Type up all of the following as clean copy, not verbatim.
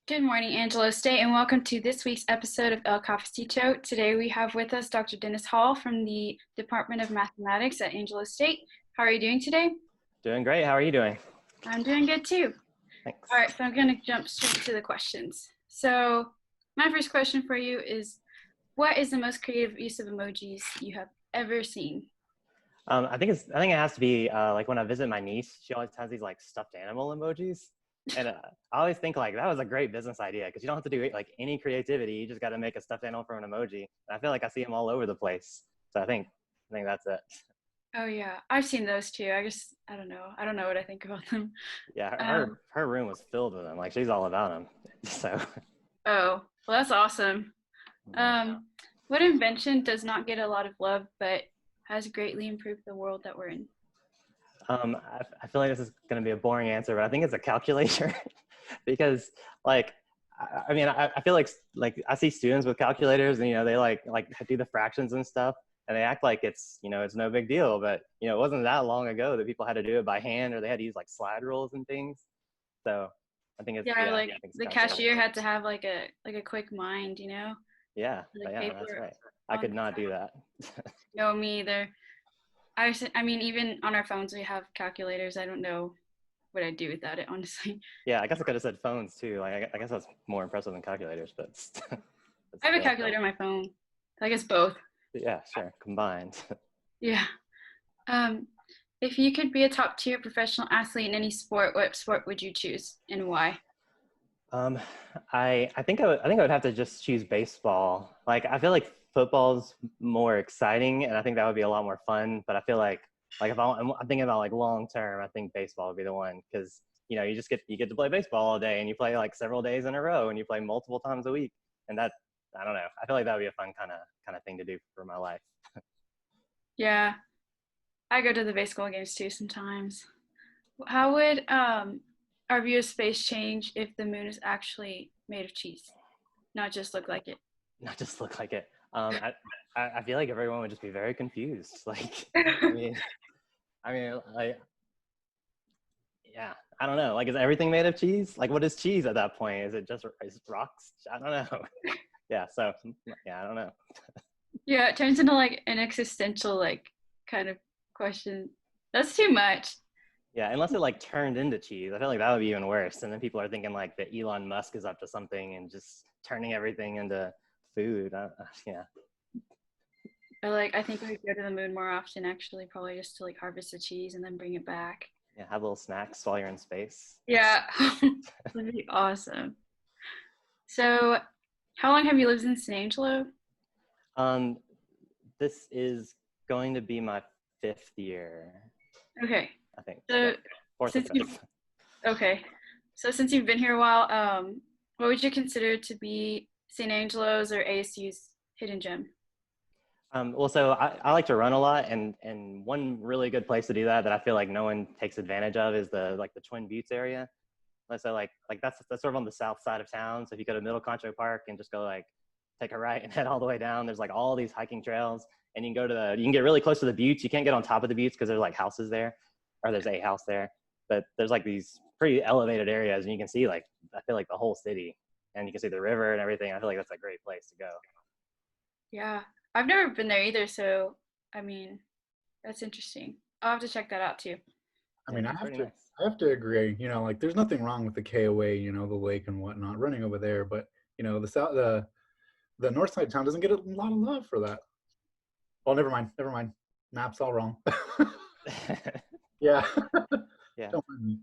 Good morning, Angelo State, and welcome to this week's episode of El Cafecito. Today we have with us Dr. Dennis Hall from the Department of Mathematics at Angelo State. How are you doing today? Doing great. How are you doing? I'm doing good too. Thanks. All right, so I'm going to jump straight to the questions. So my first question for you is, what is the most creative use of emojis you have ever seen? I think it has to be like when I visit my niece. She always has these like stuffed animal emojis, and I always think like that was a great business idea because you don't have to do like any creativity. You just got to make a stuffed animal from an emoji. And I feel like I see them all over the place. So I think that's it. Oh yeah, I've seen those too. I don't know. I don't know what I think about them. Yeah, her room was filled with them. Like she's all about them. So. Oh, well, that's awesome. What invention does not get a lot of love but has greatly improved the world that we're in? I feel like this is going to be a boring answer, but I think it's a calculator because like, I feel like I see students with calculators and, they like do the fractions and stuff and they act like it's no big deal, but, it wasn't that long ago that people had to do it by hand or they had to use like slide rules and things. So I think it's, yeah, like the cashier had to have like a quick mind, Yeah, like yeah, that's right. I could not do that. No, me either. I mean, even on our phones, we have calculators. I don't know what I'd do without it, honestly. Yeah, I guess I could have said phones too. Like, I guess that's more impressive than calculators, but I have a calculator on my phone. I guess both. Yeah, sure, combined. Yeah. If you could be a top tier professional athlete in any sport, what sport would you choose and why? I think I would have to just choose baseball. Like, I feel like football's more exciting, and I think that would be a lot more fun. But I feel like if I'm thinking about like long term, I think baseball would be the one because you get to play baseball all day, and you play like several days in a row, and you play multiple times a week, and that I don't know. I feel like that would be a fun kind of thing to do for my life. Yeah, I go to the baseball games too sometimes. How would our view of space change if the moon is actually made of cheese, not just look like it? Not just look like it. I feel like everyone would just be very confused. Like, like, yeah, I don't know. Like, is everything made of cheese? Like, what is cheese at that point? Is it rocks? I don't know. Yeah, so, yeah, I don't know. Yeah, it turns into like an existential like kind of question. That's too much. Yeah, unless it like turned into cheese. I feel like that would be even worse. And then people are thinking like that Elon Musk is up to something and just turning everything into food. Yeah. Or like I think we would go to the moon more often actually, probably just to like harvest the cheese and then bring it back. Yeah, have little snacks while you're in space. Yeah. That'd be awesome. So how long have you lived in San Angelo? This is going to be my 5th year. Okay. I think. So yeah. 4th or 5th. Okay. So since you've been here a while, what would you consider to be St. Angelo's or ASU's hidden gem? Well, so I like to run a lot, and one really good place to do that I feel like no one takes advantage of is the Twin Buttes area. So like that's sort of on the south side of town. So if you go to Middle Concho Park and just go like take a right and head all the way down, there's like all these hiking trails, and you can get really close to the buttes. You can't get on top of the buttes because there's like houses there, or there's a house there, but there's like these pretty elevated areas, and you can see like I feel like the whole city, and you can see the river and everything. I feel like that's a great place to go. Yeah, I've never been there either, so I mean, that's interesting. I'll have to check that out too. I mean, I have to agree. Like there's nothing wrong with the KOA, the lake and whatnot, running over there. But the north side of town doesn't get a lot of love for that. Well, never mind. Map's all wrong. Yeah. Yeah.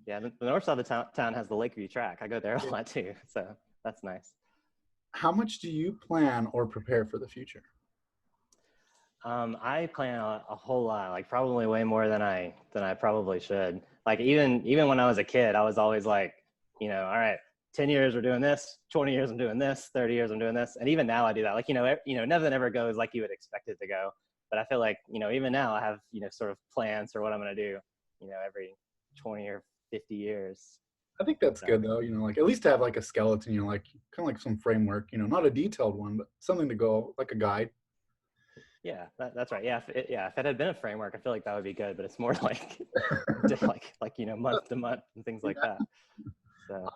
Yeah. The north side of the town has the Lakeview track. I go there a lot too, so that's nice. How much do you plan or prepare for the future? I plan a whole lot, like probably way more than I probably should. Like even when I was a kid, I was always like, all right, 10 years we're doing this, 20 years I'm doing this, 30 years I'm doing this. And even now I do that. Like, nothing ever goes like you would expect it to go. But I feel like, even now I have, sort of plans for what I'm going to do, every 20 or 50 years. I think that's good though, like at least to have like a skeleton, like kind of like some framework, not a detailed one, but something to go, like a guide. Yeah, that's right. Yeah, if it had been a framework, I feel like that would be good. But it's more like, like month to month and things like that. So,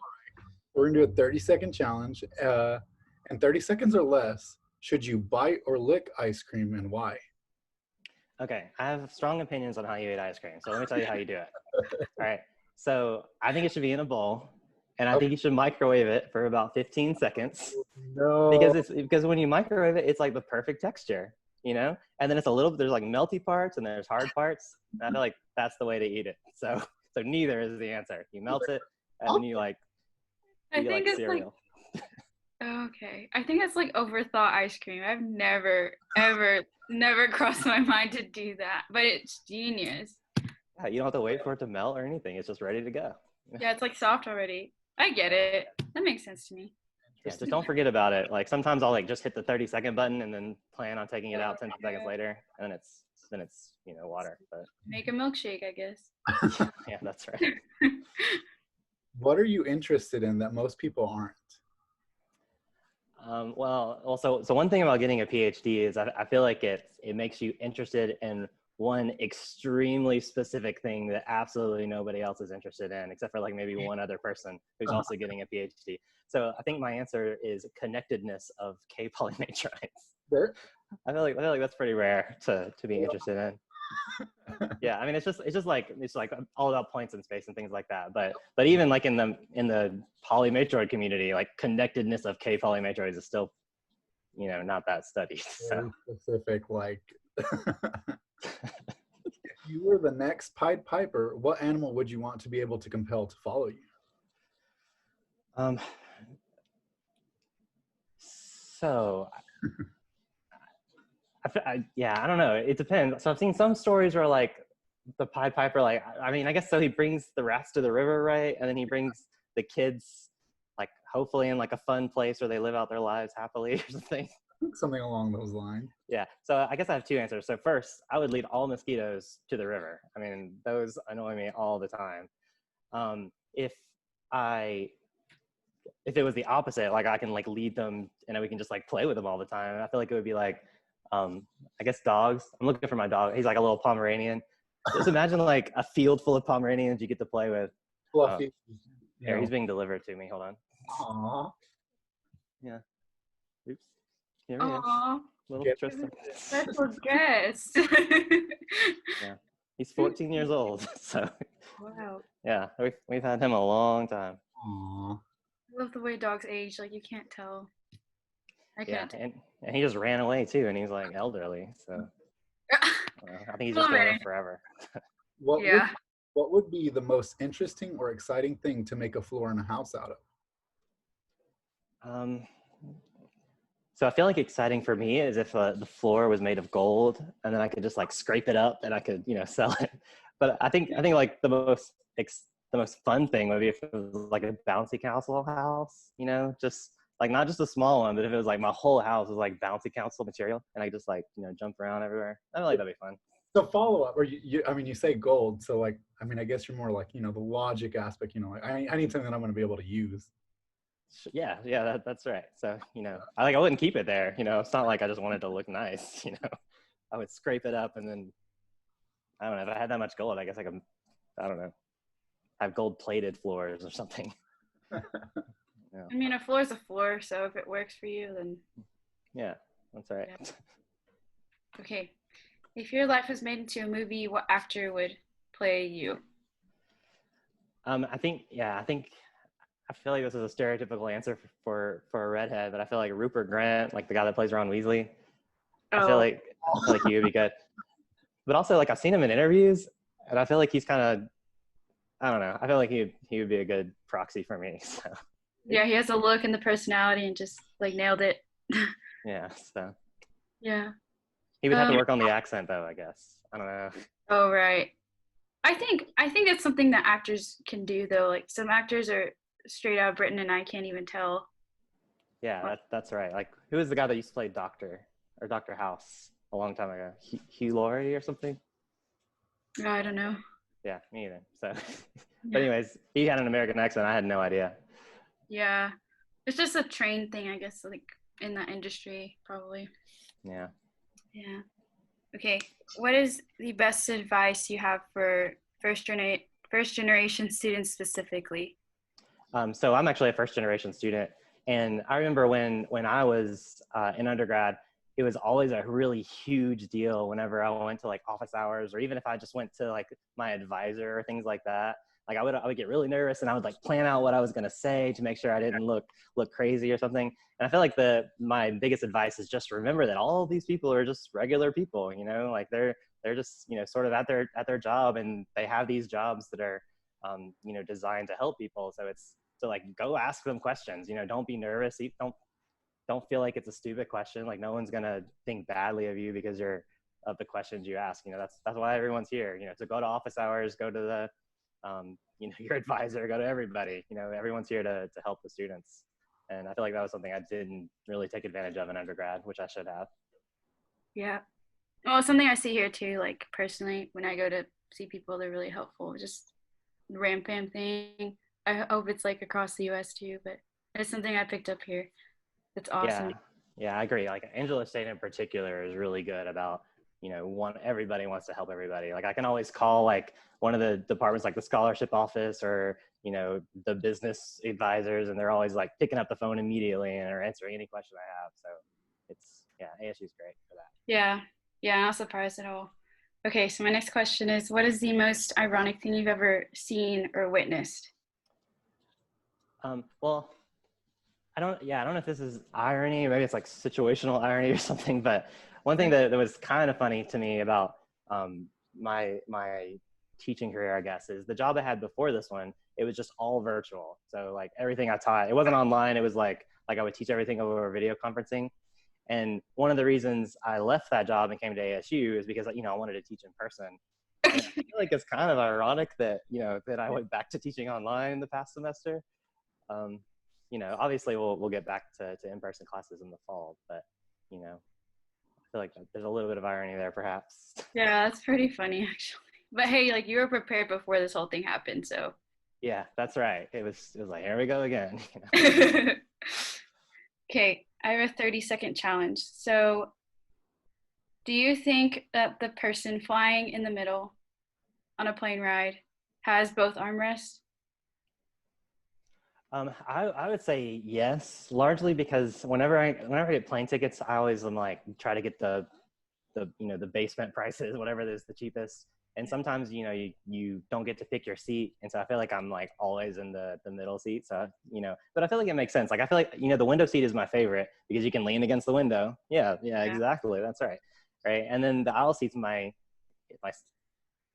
We're gonna do a 30-second challenge. In 30 seconds or less, should you bite or lick ice cream and why? Okay, I have strong opinions on how you eat ice cream. So let me tell you how you do it. All right. So I think it should be in a bowl, and I think you should microwave it for about 15 seconds. No. Because when you microwave it, it's like the perfect texture, you know? And then it's a little, there's like melty parts and there's hard parts. And I feel like that's the way to eat it. So neither is the answer. You melt it and then you like I eat think like it's cereal. okay. I think it's like overthought ice cream. I've never, ever, never crossed my mind to do that, but it's genius. Yeah, you don't have to wait for it to melt or anything. It's just ready to go. Yeah, it's like soft already. I get it. That makes sense to me. Yeah, just don't forget about it. Like sometimes I'll like just hit the 30-second button and then plan on taking it out 10 seconds later, and then it's you know water. But make a milkshake, I guess. yeah, that's right. What are you interested in that most people aren't? Well, so one thing about getting a PhD is I feel like it makes you interested in one extremely specific thing that absolutely nobody else is interested in, except for like maybe one other person who's also getting a PhD. So I think my answer is connectedness of K polymatrites. There? I feel like that's pretty rare to be interested in. Yeah, I mean it's just like all about points in space and things like that. But even like in the polymatroid community, like connectedness of K polymatroids is still, you know, not that studied. So Very specific, like if you were the next Pied Piper, what animal would you want to be able to compel to follow you? So yeah, I don't know. It depends. So I've seen some stories where like the Pied Piper, like, I mean, I guess so he brings the rats to the river, right? And then he brings the kids, like, hopefully in like a fun place where they live out their lives happily or something. Something along those lines. Yeah. So I guess I have two answers. So first, I would lead all mosquitoes to the river. I mean, those annoy me all the time. If it was the opposite, like I can like lead them and we can just like play with them all the time. And I feel like it would be like, I guess dogs. I'm looking for my dog. He's like a little Pomeranian. Just imagine like a field full of Pomeranians you get to play with. Fluffy. Here, he's being delivered to me. Hold on. Aww. Yeah. Oops. Here he is. Aww. Little Tristan. Special guest. Yeah. He's 14 years old. So Wow. yeah, we've had him a long time. Aww. I love the way dogs age. Like you can't tell. I Yeah, can't. and he just ran away too, and he's like elderly. So I think he's just going to live forever. What would be the most interesting or exciting thing to make a floor in a house out of? So I feel like exciting for me is if the floor was made of gold, and then I could just like scrape it up and I could, you know, sell it. But I think like the most fun thing would be if it was like a bouncy castle house, you know, just like not just a small one, but if it was like my whole house was like bouncy castle material and I could just like, you know, jump around everywhere. I feel like that'd be fun. So follow up, or I mean, you say gold, so like, I mean, I guess you're more like, you know, the logic aspect, you know, like I need something that I'm going to be able to use. Yeah, that's right. So, you know, I wouldn't keep it there. You know, it's not like I just wanted to look nice. You know, I would scrape it up and then, I don't know, if I had that much gold, I guess I could, I don't know, have gold plated floors or something. Yeah. I mean, a floor is a floor, so if it works for you, then. Yeah, that's right. Yeah. Okay. If your life was made into a movie, what actor would play you? I feel like this is a stereotypical answer for a redhead, but I feel like Rupert Grant, like the guy that plays Ron Weasley, I feel like he would be good. But also, like I've seen him in interviews, and I feel like he's kind of, I don't know. I feel like he would be a good proxy for me. So. Yeah, he has the look and the personality, and just like nailed it. Yeah. So. Yeah. He would have to work on the accent, though. I guess. I don't know. Oh right. I think it's something that actors can do, though. Like some actors are straight out of Britain, and I can't even tell. Yeah, that's right. Like, who was the guy that used to play Doctor House a long time ago? Hugh Laurie or something? I don't know. Yeah, me either. So, but anyways, he had an American accent. I had no idea. Yeah, it's just a trained thing, I guess. Like in that industry, probably. Yeah. Yeah. Okay. What is the best advice you have for first generation students specifically? So I'm actually a first generation student. And I remember when I was in undergrad, it was always a really huge deal whenever I went to like office hours, or even if I just went to like my advisor or things like that. Like I would get really nervous, and I would like plan out what I was gonna say to make sure I didn't look crazy or something. And I feel like my biggest advice is just remember that all of these people are just regular people, you know, like they're just, you know, sort of at their job, and they have these jobs that are you know, designed to help people. So it's so like go ask them questions, you know, don't be nervous. Don't feel like it's a stupid question. Like no one's gonna think badly of you because you're of the questions you ask. You know, that's why everyone's here. You know, so go to office hours, go to the you know, your advisor, go to everybody. You know, everyone's here to help the students. And I feel like that was something I didn't really take advantage of in undergrad, which I should have. Yeah. Well, something I see here too, like personally, when I go to see people, they're really helpful. Just the Ram Fam thing. I hope it's like across the US too, but it's something I picked up here. It's awesome. Yeah, yeah, I agree. Like Angela State in particular is really good about, you know, everybody wants to help everybody. Like I can always call like one of the departments, like the scholarship office or, you know, the business advisors, and they're always like picking up the phone immediately and are answering any question I have. So it's, yeah, ASU is great for that. Yeah. Yeah, I'm not surprised at all. Okay, so my next question is, what is the most ironic thing you've ever seen or witnessed? Well, I don't know if this is irony, maybe it's like situational irony or something, but one thing that was kind of funny to me about my teaching career, I guess, is the job I had before this one, it was just all virtual. So like everything I taught, it wasn't online. It was like I would teach everything over video conferencing. And one of the reasons I left that job and came to ASU is because, you know, I wanted to teach in person. And I feel like it's kind of ironic that, you know, that I went back to teaching online the past semester. You know, obviously we'll get back to in-person classes in the fall, but, you know, I feel like there's a little bit of irony there, perhaps. Yeah, that's pretty funny actually. But hey, like you were prepared before this whole thing happened, so. Yeah, that's right. It was like, here we go again. You know? Okay, I have a 30-second challenge. So, do you think that the person flying in the middle on a plane ride has both armrests? I would say yes, largely because whenever I get plane tickets, I always am like try to get the you know, the basement prices, whatever is the cheapest. And sometimes, you know, you don't get to pick your seat, and so I feel like I'm like always in the middle seat. So, you know, but I feel like it makes sense. Like I feel like, you know, the window seat is my favorite because you can lean against the window. Yeah, exactly. That's right. Right. And then the aisle seat's my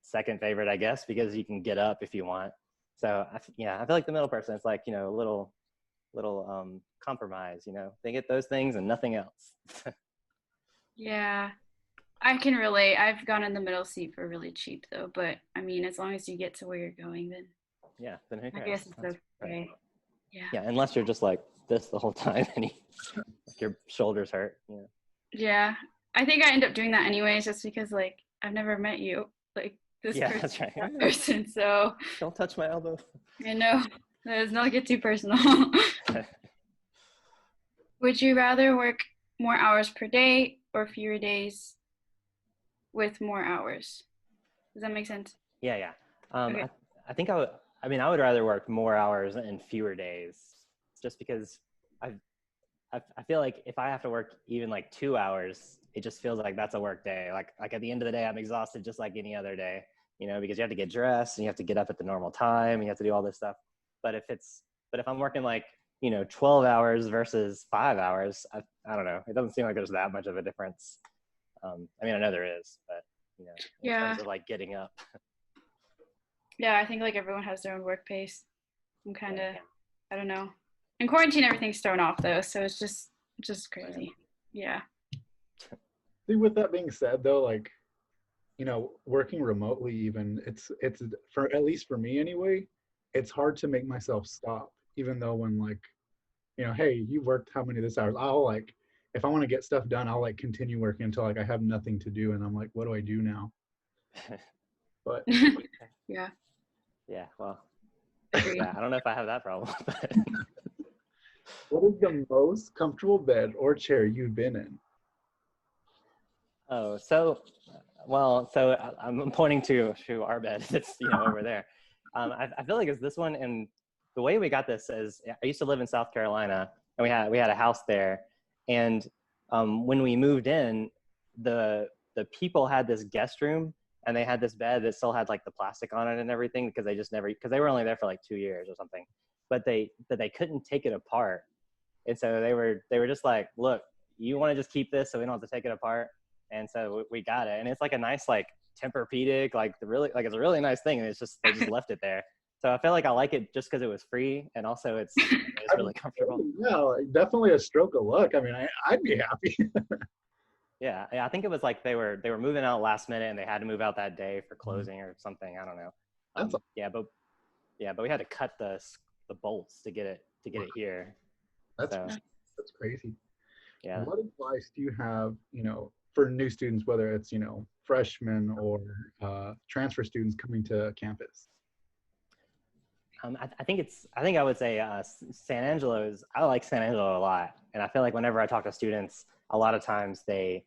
second favorite, I guess, because you can get up if you want. So yeah, I feel like the middle person is like, you know, a little compromise, you know, they get those things and nothing else. Yeah, I can relate. I've gone in the middle seat for really cheap though, but I mean, as long as you get to where you're going, then Yeah, then who I cares? guess it's That's okay. right. Yeah. Yeah, unless you're just like this the whole time and like your shoulders hurt. Yeah. Yeah. I think I end up doing that anyways, just because like I've never met you, like this Yeah, person, that's right. that person. So Don't touch my elbow. I know let's not get too personal. Would you rather work more hours per day or fewer days with more hours? Does that make sense? Yeah, yeah. Okay. I think I would. I mean, I would rather work more hours and fewer days, just because I feel like if I have to work even like 2 hours, it just feels like that's a work day. Like at the end of the day, I'm exhausted just like any other day, you know, because you have to get dressed and you have to get up at the normal time and you have to do all this stuff. But if I'm working like, you know, 12 hours versus 5 hours, I don't know. It doesn't seem like there's that much of a difference. I mean, I know there is, but, you know, in terms of like getting up. Yeah, I think like everyone has their own work pace. I'm kind of, Yeah. I don't know. In quarantine, everything's thrown off though, so it's just crazy. Yeah. See, with that being said, though, like, you know, working remotely, even it's for, at least for me anyway, it's hard to make myself stop, even though when like, you know, hey, you worked how many of this hours? I'll like, if I want to get stuff done, I'll like continue working until like I have nothing to do, and I'm like, what do I do now? But Yeah. Yeah, well, Agreed. yeah, I don't know if I have that problem, but what is the most comfortable bed or chair you've been in? oh, so, well, so I'm pointing to our bed that's, you know, over there. I feel like it's this one, and the way we got this is I used to live in South Carolina, and we had a house there, and when we moved in, the people had this guest room, and they had this bed that still had like the plastic on it and everything because they were only there for like 2 years or something, but they couldn't take it apart, and so they were just like, look, you want to just keep this so we don't have to take it apart, and so we got it, and it's like a nice like Tempur-Pedic, like it's a really nice thing, and they just left it there. So I feel like I like it just because it was free, and also it's really comfortable. Yeah, like, definitely a stroke of luck. I mean, I'd be happy. Yeah, I think it was like they were moving out last minute, and they had to move out that day for closing or something. I don't know. That's but we had to cut the bolts to get it here. that's So, crazy. yeah. What advice do you have, for new students, whether it's freshmen or transfer students coming to campus? I think I would say I like San Angelo a lot, and I feel like whenever I talk to students, a lot of times they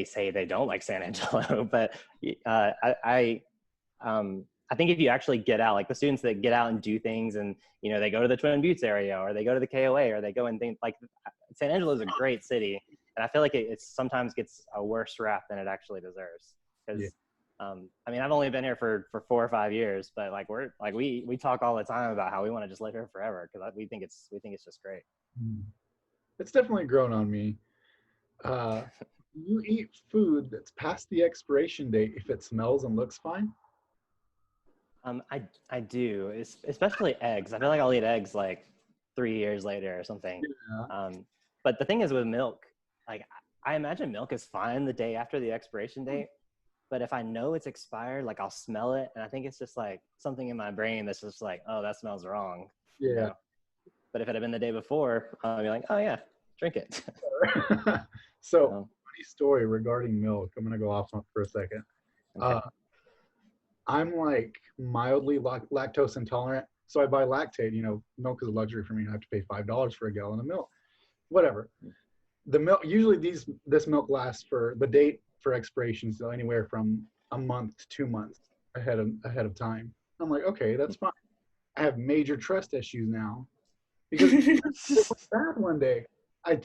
say they don't like San Angelo, but I think if you actually get out, like the students that get out and do things, and they go to the Twin Buttes area, or they go to the KOA, or they go and think, like, San Angelo is a great city, and I feel like it sometimes gets a worse rap than it actually deserves. Because I mean, I've only been here for 4 or 5 years, but like we talk all the time about how we want to just live here forever because we think it's just great. It's definitely grown on me. You eat food that's past the expiration date if it smells and looks fine? I do, especially eggs. I feel like I'll eat eggs like 3 years later or something. Yeah. But the thing is with milk, like I imagine milk is fine the day after the expiration date. But if I know it's expired, like I'll smell it, and I think it's just like something in my brain that's just like, oh, that smells wrong. Yeah. But if it had been the day before, I'd be like, oh yeah, drink it. So, funny story regarding milk. I'm gonna go off for a second. Okay. I'm like mildly lactose intolerant, so I buy lactate. Milk is a luxury for me. I have to pay $5 for a gallon of milk. Whatever. The milk, usually this milk lasts for the date for expiration, so anywhere from a month to 2 months ahead of time. I'm like, okay, that's fine. I have major trust issues now because it was bad one day. I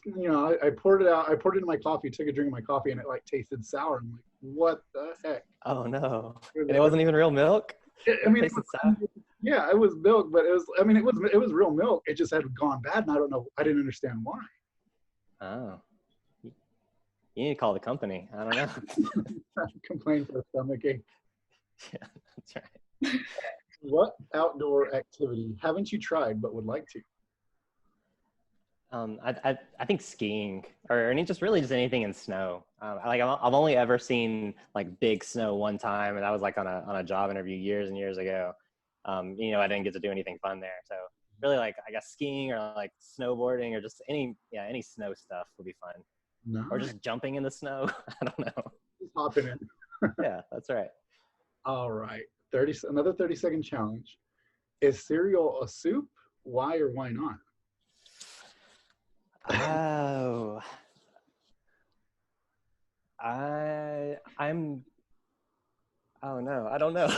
poured it out. I poured it in my coffee, took a drink of my coffee, and it like tasted sour. I'm like, what the heck? Oh no! And it wasn't even real milk. I mean, sour. Yeah, it was milk, but it was real milk. It just had gone bad, and I don't know. I didn't understand why. Oh. You need to call the company. I don't know. Complain for a stomach ache. Yeah, that's right. What outdoor activity haven't you tried but would like to? I think skiing, or just anything in snow. I've only ever seen like big snow one time, and that was like on a job interview years and years ago. I didn't get to do anything fun there. So really, like I guess skiing or like snowboarding or just any snow stuff would be fun. No. Or just jumping in the snow. I don't know. Just hopping in. Yeah, that's right. All right. Another 30-second challenge. Is cereal a soup? Why or why not? Oh. Oh no, I don't know.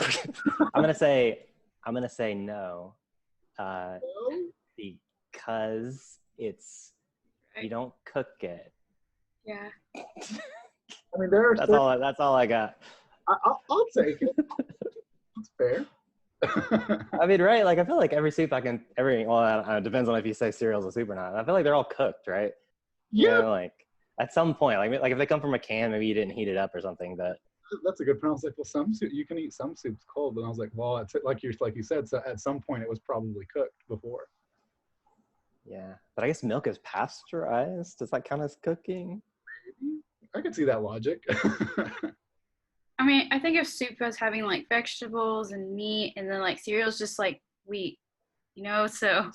I'm gonna say no. Because you don't cook it. Yeah. I mean, there are that's all I got. I'll take it. That's fair. I mean, right? Like, I feel like every soup it depends on if you say cereal's a soup or not. I feel like they're all cooked, right? Yeah. Like at some point, like if they come from a can, maybe you didn't heat it up or something. But that's a good point. I was like, well, some soup you can eat some soups cold, and I was like, well, it's like you said. So at some point, it was probably cooked before. Yeah, but I guess milk is pasteurized. Does that count as cooking? Maybe. I could see that logic. I mean, I think of soup as having like vegetables and meat, and then like cereal's just like wheat, so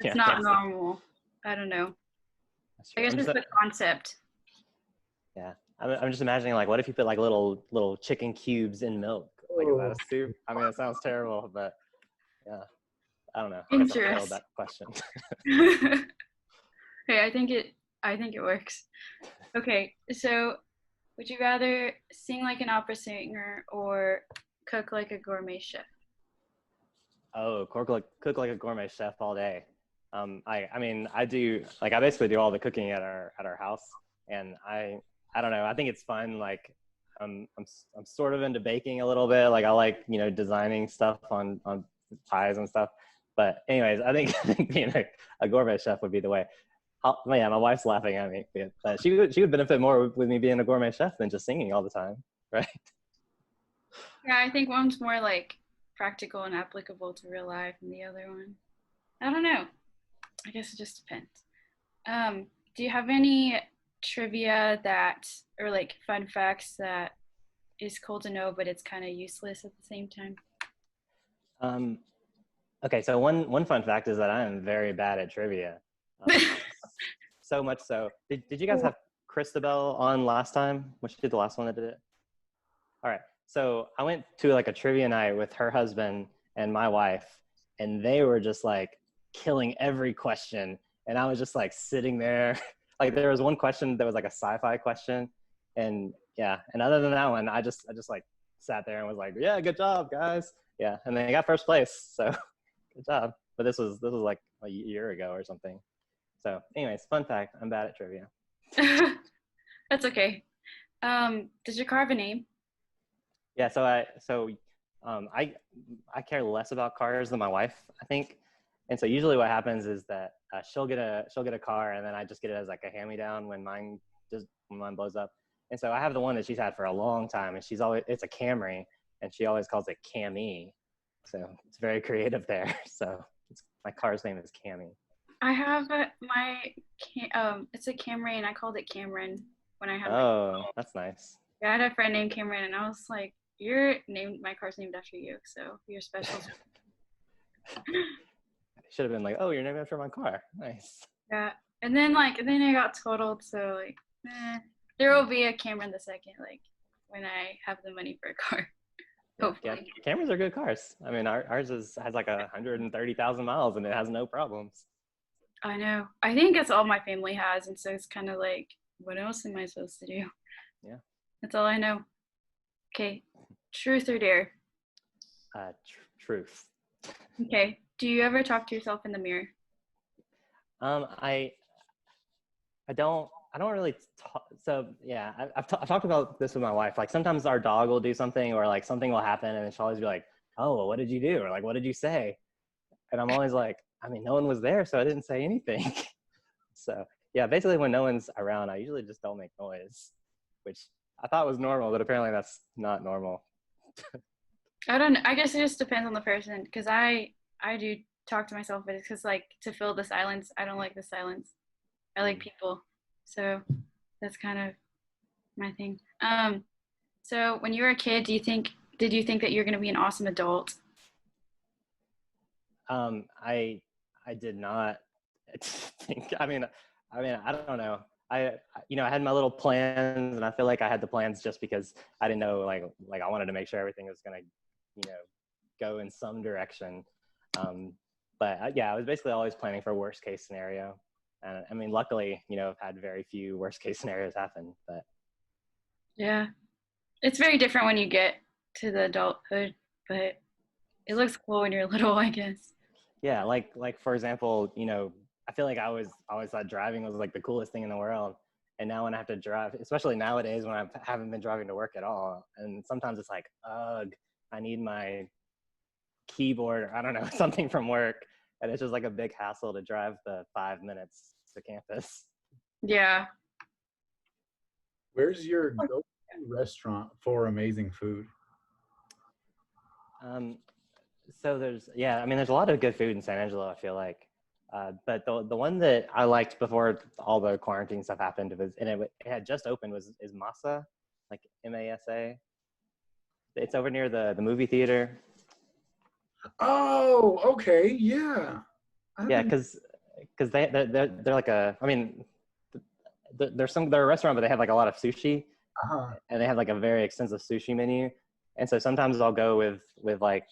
it's not normal. I don't know. I guess it's the concept. Yeah, I'm just imagining like, what if you put like little chicken cubes in milk? Like, is that a soup? I mean, it sounds terrible, but yeah, I don't know. I guess I failed that question. Okay, I think it works. Okay, so would you rather sing like an opera singer or cook like a gourmet chef? Oh, cook like a gourmet chef all day. I mean, I do like I basically do all the cooking at our house, and I don't know. I think it's fun. Like, I'm sort of into baking a little bit. Like, I like designing stuff on pies and stuff. But anyways, I think being a gourmet chef would be the way. Yeah, my wife's laughing at me, but she would benefit more with me being a gourmet chef than just singing all the time, right? Yeah, I think one's more like practical and applicable to real life, and the other one, I don't know. I guess it just depends. Do you have any trivia that, or like fun facts that is cool to know, but it's kind of useless at the same time? Um, okay, so one fun fact is that I am very bad at trivia. So much so. Did you guys have Christabel on last time? When she did the last one that did it? All right. So I went to like a trivia night with her husband and my wife, and they were just like killing every question. And I was just like sitting there. Like there was one question that was like a sci-fi question. And yeah, and other than that one, I just like sat there and was like, yeah, good job, guys. Yeah. And then I got first place. So good job. But this was like a year ago or something. So anyways, fun fact, I'm bad at trivia. That's okay. Does your car have a name? Yeah, I care less about cars than my wife, I think. And so usually what happens is that she'll get a car, and then I just get it as like a hand-me-down when mine blows up. And so I have the one that she's had for a long time, and it's a Camry, and she always calls it Cammy. So it's very creative there. So my car's name is Cammy. I have it's a Camry, and I called it Cameron when I had Oh, that's nice. yeah, I had a friend named Cameron, and I was like, my car's named after you, so you're special. Should have been like, oh, you're named after my car. Nice. Yeah, and then it got totaled, so like, there will be a Cameron the second, like when I have the money for a car. Hopefully. Yeah, Camrys are good cars. I mean, ours has like 130,000 miles, and it has no problems. I know. I think that's all my family has, and so it's kind of like, what else am I supposed to do? Yeah. That's all I know. Okay, truth or dare? Truth. Okay. Do you ever talk to yourself in the mirror? I don't really talk. So yeah, I've talked about this with my wife. Like sometimes our dog will do something, or like something will happen, and she'll always be like, "Oh, well, what did you do?" Or like, "What did you say?" And I'm always like, I mean, no one was there, so I didn't say anything. So yeah, basically when no one's around, I usually just don't make noise, which I thought was normal, but apparently that's not normal. I don't know. I guess it just depends on the person, because I do talk to myself, but it's because like to fill the silence. I don't like the silence. I like people, so that's kind of my thing. So when you were a kid, did you think that you're gonna be an awesome adult? I did not think. I don't know. I had my little plans, and I feel like I had the plans just because I didn't know, like I wanted to make sure everything was gonna, go in some direction. But yeah, I was basically always planning for worst case scenario. And I mean, luckily, I've had very few worst case scenarios happen. But Yeah, it's very different when you get to the adulthood, but it looks cool when you're little, I guess. yeah, like for example, I feel like I always thought driving was like the coolest thing in the world. And now when I have to drive, especially nowadays when I haven't been driving to work at all, and sometimes it's like, ugh, I need my keyboard, or I don't know, something from work. And it's just like a big hassle to drive the 5 minutes to campus. Yeah. Where's your go-to restaurant for amazing food? So there's a lot of good food in San Angelo, I feel like. But the one that I liked before all the quarantine stuff happened it had just opened is Masa, like Masa. It's over near the movie theater. Oh, okay, yeah. Yeah, because they're like they're a restaurant, but they have like a lot of sushi, and they have like a very extensive sushi menu. And so sometimes I'll go with like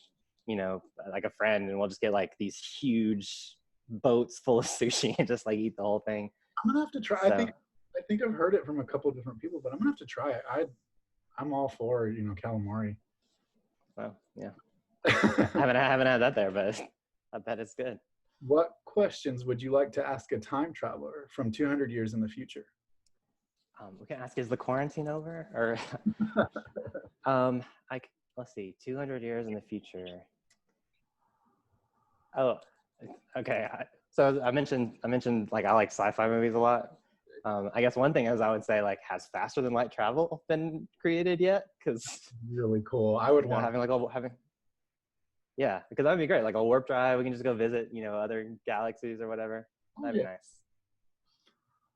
like a friend, and we'll just get like these huge boats full of sushi and just like eat the whole thing. I'm gonna have to try. So, I think I've heard it from a couple of different people, but I'm gonna have to try it. I'm all for calamari. well, yeah. I haven't had that there, but I bet it's good. What questions would you like to ask a time traveler from 200 years in the future? We can ask, is the quarantine over? Or let's see, 200 years in the future. Oh, okay. So I mentioned like I like sci-fi movies a lot. I guess one thing is I would say like, has faster than light travel been created yet? Because Really cool. I would want having like yeah, because that would be great. Like a warp drive, we can just go visit other galaxies or whatever. That'd be nice.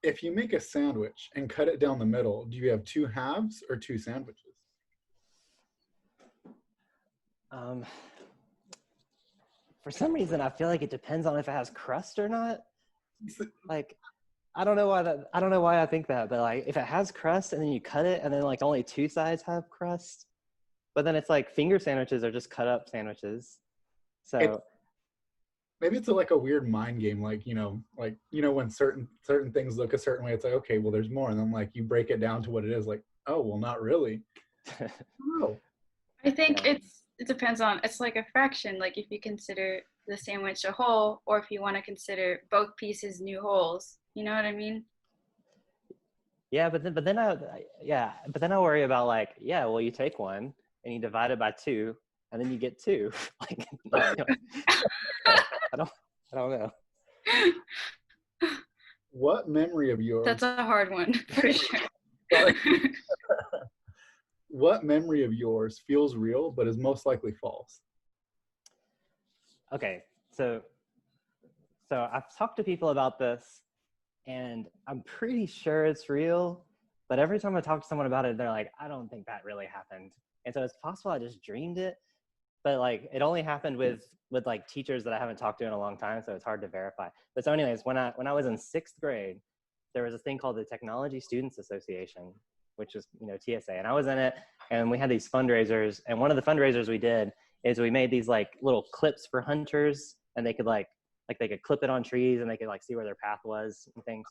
If you make a sandwich and cut it down the middle, do you have two halves or two sandwiches? For some reason, I feel like it depends on if it has crust or not. Like, I don't know why I think that, but like if it has crust and then you cut it and then like only two sides have crust, but then it's like finger sandwiches are just cut up sandwiches. So maybe it's like a weird mind game, like when certain things look a certain way, it's like, okay, well there's more, and then like you break it down to what it is, like, oh well, not really. Oh. I think it depends on, it's like a fraction, like if you consider the sandwich a whole, or if you want to consider both pieces new wholes, you know what I mean? Yeah, but then I worry about like, well, you take one and you divide it by two and then you get two. Like, I don't know. What memory of yours? That's a hard one for sure. What memory of yours feels real but is most likely false? Okay, so I've talked to people about this, and I'm pretty sure it's real, but every time I talk to someone about it, they're like, I don't think that really happened. And so it's possible I just dreamed it, but like it only happened with like teachers that I haven't talked to in a long time, so it's hard to verify. But so anyways, when I was in 6th grade, there was a thing called the Technology Students Association, which is TSA, and I was in it, and we had these fundraisers, and one of the fundraisers we did is we made these like little clips for hunters, and they could like they could clip it on trees and they could like see where their path was and things.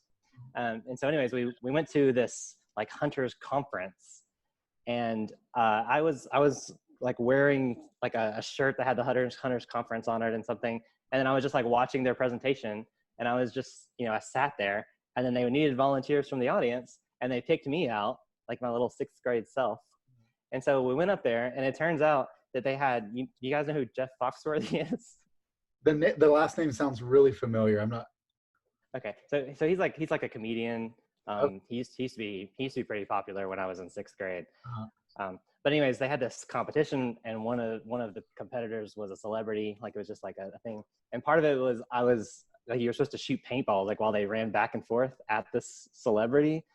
And so anyways, we went to this like hunters conference, and I was like wearing like a shirt that had the hunters conference on it and something, and then I was just like watching their presentation, and I was just I sat there, and then they needed volunteers from the audience, and they picked me out, like my little 6th grade self. And so we went up there, and it turns out that they had, you guys know who Jeff Foxworthy is? The last name sounds really familiar. I'm not. Okay, so he's like a comedian. He used to be pretty popular when I was in 6th grade. But anyways, they had this competition, and one of the competitors was a celebrity. Like it was just like a thing. And part of it was you were supposed to shoot paintballs like while they ran back and forth at this celebrity.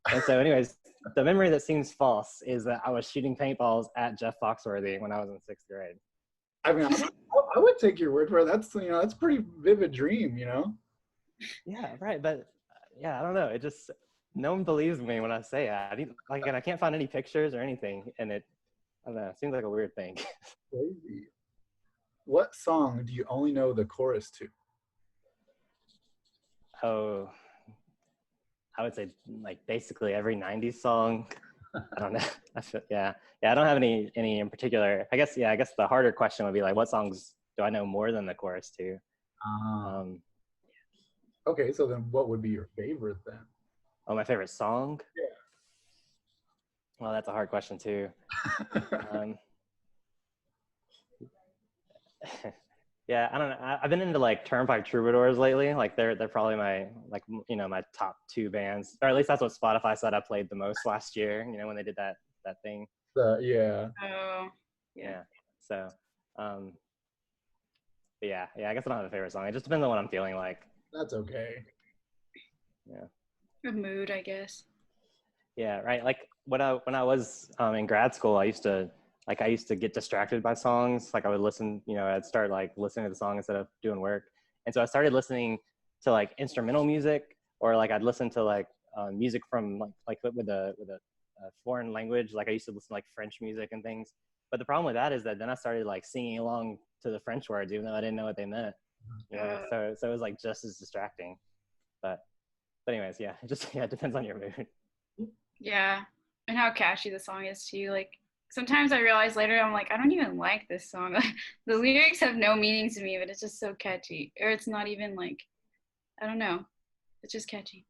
And so anyways, the memory that seems false is that I was shooting paintballs at Jeff Foxworthy when I was in 6th grade. I mean, I would take your word for it. That's pretty vivid dream, Yeah, right. But I don't know. It just, no one believes me when I say it. And I can't find any pictures or anything. And I don't know, it seems like a weird thing. Crazy. What song do you only know the chorus to? Oh, I would say like basically every 90s song. I don't know. I don't have any in particular. I guess the harder question would be like, what songs do I know more than the chorus to? Okay, so then what would be your favorite then? Oh, my favorite song? Yeah. Well, that's a hard question too. Yeah, I don't know. I've been into like Turnpike Troubadours lately. Like they're probably my my top 2 bands, or at least that's what Spotify said I played the most last year. When they did that thing. Yeah. Oh. Yeah. So, but yeah. I guess I don't have a favorite song. It just depends on what I'm feeling like. That's okay. Yeah. A mood, I guess. Yeah. Right. Like when I was in grad school, I used to get distracted by songs. Like I would listen, I'd start like listening to the song instead of doing work. And so I started listening to like instrumental music, or like I'd listen to like music from like with a foreign language. Like I used to listen to like French music and things. But the problem with that is that then I started like singing along to the French words, even though I didn't know what they meant. So it was like just as distracting. But anyways, it depends on your mood. Yeah. And how catchy the song is too. Like sometimes I realize later I'm like, I don't even like this song. Like the lyrics have no meaning to me, but it's just so catchy. Or it's not even like, I don't know. It's just catchy.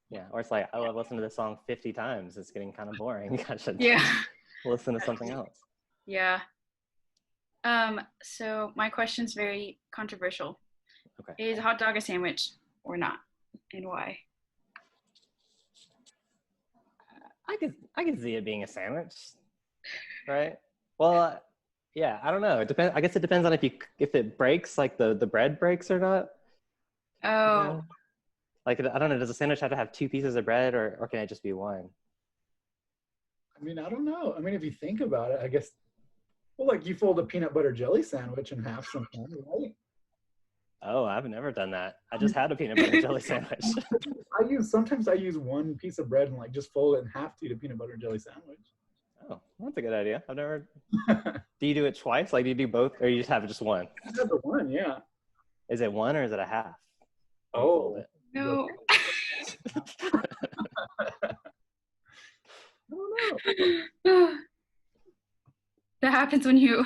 Yeah, or it's like, oh, I've listened to this song 50 times. It's getting kind of boring. I should Yeah. listen to something else. Yeah. So my question's very controversial. Okay. Is a hot dog a sandwich or not? And why? I could see it being a sandwich, right? Well, yeah, I don't know. It depends. I guess it depends on if it breaks, like the bread breaks or not. You Oh, know? Like, I don't know. Does a sandwich have to have two pieces of bread, or can it just be one? I mean, I don't know. I mean, if you think about it, I guess, well, like you fold a peanut butter jelly sandwich in half sometimes, right? Oh, I've never done that. I just had a peanut butter jelly sandwich. Sometimes I use one piece of bread and like just fold it in half to eat a peanut butter jelly sandwich. Oh, that's a good idea. I've never. Do you do it twice? Like, do you do both, or you just have just one? I have the one, yeah. Is it one or is it a half? You fold Oh, it. no. I don't know. That happens when you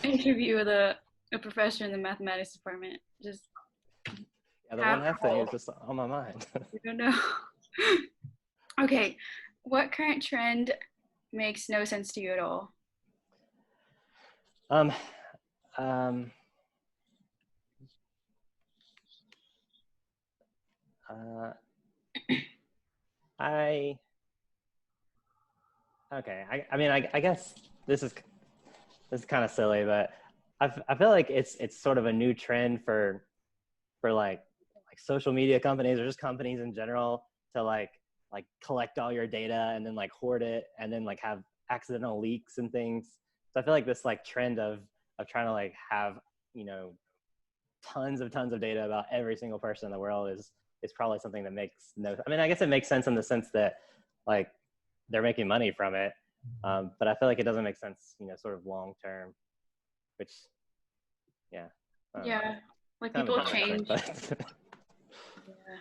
interview with a professor in the mathematics department. Just Yeah, the one have half thing is just on my mind. you don't know. Okay, what current trend makes no sense to you at all? um, um, uh, I okay. I mean, I guess this is kind of silly, but I feel like it's sort of a new trend for like social media companies or just companies in general to like collect all your data and then like hoard it and then like have accidental leaks and things. So I feel like this like trend of trying to like have, you know, tons of data about every single person in the world is probably something that makes no, I mean, I guess it makes sense in the sense that like they're making money from it. But I feel like it doesn't make sense, you know, sort of long term, which, yeah. I don't know. Yeah, like Kind of people a bummer, change. but Yeah,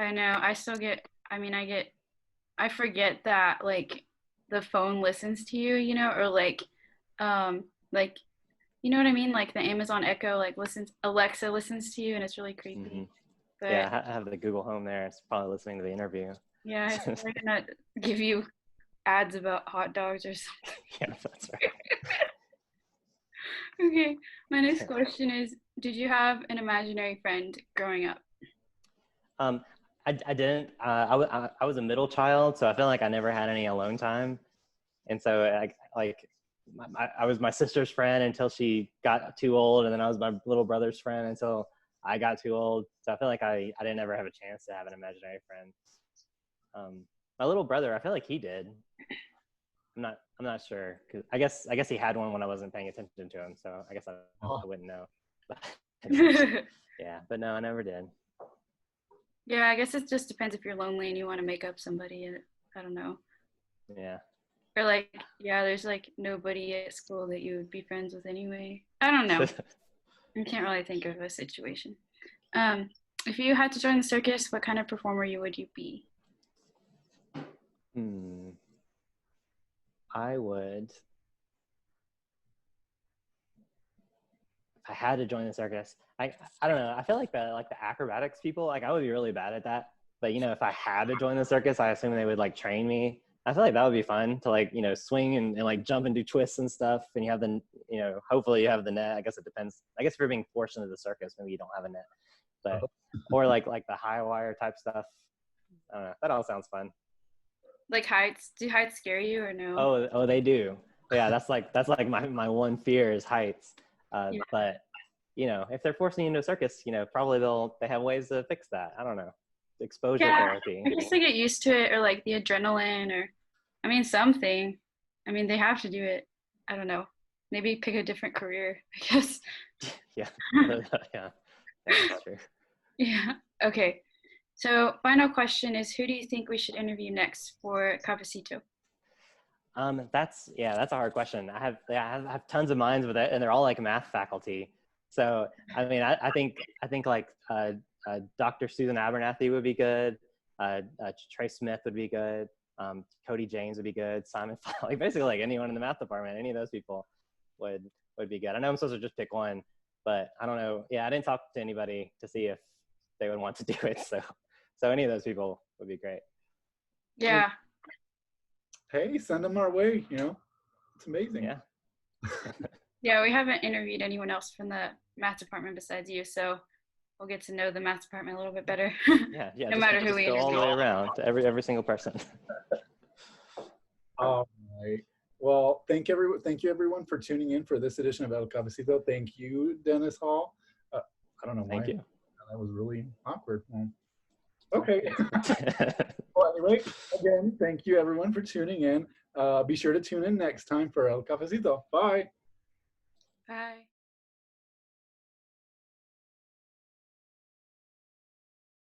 I know. I still get, I forget that like the phone listens to you, you know, or like, you know what I mean? Like the Amazon Echo, like listens, Alexa listens to you and it's really hmm creepy. But yeah, I have the Google Home there. It's probably listening to the interview. yeah, it's probably gonna give you ads about hot dogs or something. Yeah, that's right. Okay, my next question is, did you have an imaginary friend growing up? Um, I didn't. I was a middle child, so I feel like I never had any alone time, and so I was my sister's friend until she got too old, and then I was my little brother's friend until I got too old. So I feel like I didn't ever have a chance to have an imaginary friend. My little brother, I feel like he did. I'm not sure because I guess he had one when I wasn't paying attention to him, so I guess I wouldn't know. Yeah, but no, I never did. Yeah, I guess it just depends if you're lonely and you want to make up somebody. I don't know. Yeah. Or like, yeah, there's like nobody at school that you would be friends with anyway. I don't know. I can't really think of a situation. Um, if you had to join the circus, what kind of performer would you be? Hmm. I would, if I had to join the circus. I don't know. I feel like the acrobatics people, like I would be really bad at that. But you know, if I had to join the circus, I assume they would like train me. I feel like that would be fun to like, you know, swing and like jump and do twists and stuff. And you have the, you know, hopefully you have the net. I guess it depends. I guess if you're being forced into the circus, maybe you don't have a net. But or like the high wire type stuff. I don't know. That all sounds fun. Like heights? Do heights scare you or no? Oh, they do. Yeah, that's like my one fear is heights. Yeah. But you know, if they're forcing you into a circus, you know, probably they have ways to fix that. I don't know. Exposure Yeah, therapy. I guess to get used to it or like the adrenaline or, I mean, something. I mean, they have to do it. I don't know. Maybe pick a different career, I guess. Yeah, yeah, that's true. Yeah. Okay. So, final question is, who do you think we should interview next for Cafecito? That's a hard question. I have tons of minds with it, and they're all like math faculty. So I mean, I think like Dr. Susan Abernathy would be good. Trey Smith would be good. Cody James would be good. Simon, like basically like anyone in the math department, any of those people would be good. I know I'm supposed to just pick one, but I don't know. Yeah, I didn't talk to anybody to see if they would want to do it. So any of those people would be great. Yeah. Hey, send them our way. You know, it's amazing. Yeah. Yeah, we haven't interviewed anyone else from the math department besides you, so we'll get to know the math department a little bit better. Yeah. No matter who we go all the interview. way around to every single person. All right. Well, thank you everyone for tuning in for this edition of El Cafecito. Thank you, Dennis Hall. I don't know why. Thank you. That was really awkward. Well, okay. Well, anyway, again, thank you everyone for tuning in. Be sure to tune in next time for El Cafecito. Bye. Bye.